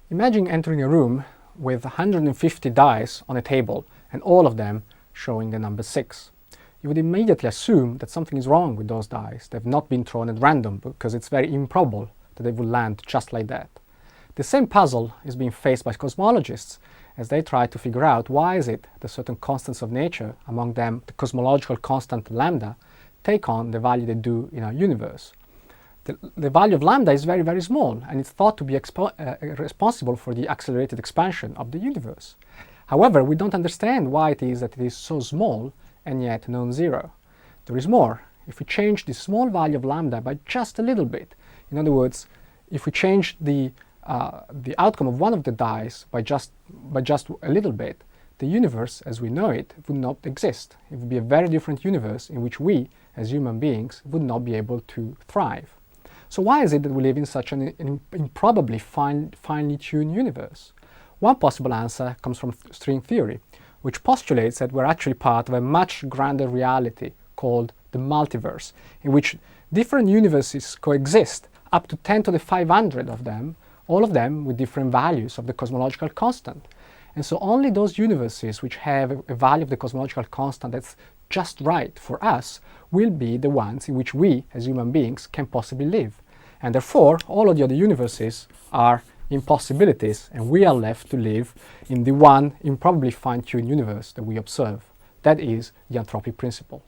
Imagine entering a room with 150 dice on a table and all of them showing the number 6. You would immediately assume that something is wrong with those dice. They've not been thrown at random because it's very improbable that they would land just like that. The same puzzle is being faced by cosmologists as they try to figure out why is it that certain constants of nature, among them the cosmological constant lambda, take on the value they do in our universe. The value of lambda is very, very small, and it's thought to be responsible for the accelerated expansion of the universe. However, we don't understand why it is that it is so small and yet non-zero. There is more. If we change the small value of lambda by just a little bit, in other words, if we change the outcome of one of the dice by just a little bit, the universe as we know it would not exist. It would be a very different universe in which we, as human beings, would not be able to thrive. So why is it that we live in such an improbably finely tuned universe? One possible answer comes from string theory, which postulates that we're actually part of a much grander reality called the multiverse, in which different universes coexist, up to 10 to the 500 of them, all of them with different values of the cosmological constant. And so only those universes which have a value of the cosmological constant that's just right for us will be the ones in which we, as human beings, can possibly live. And therefore, all of the other universes are impossibilities, and we are left to live in the one improbably fine-tuned universe that we observe. That is the anthropic principle.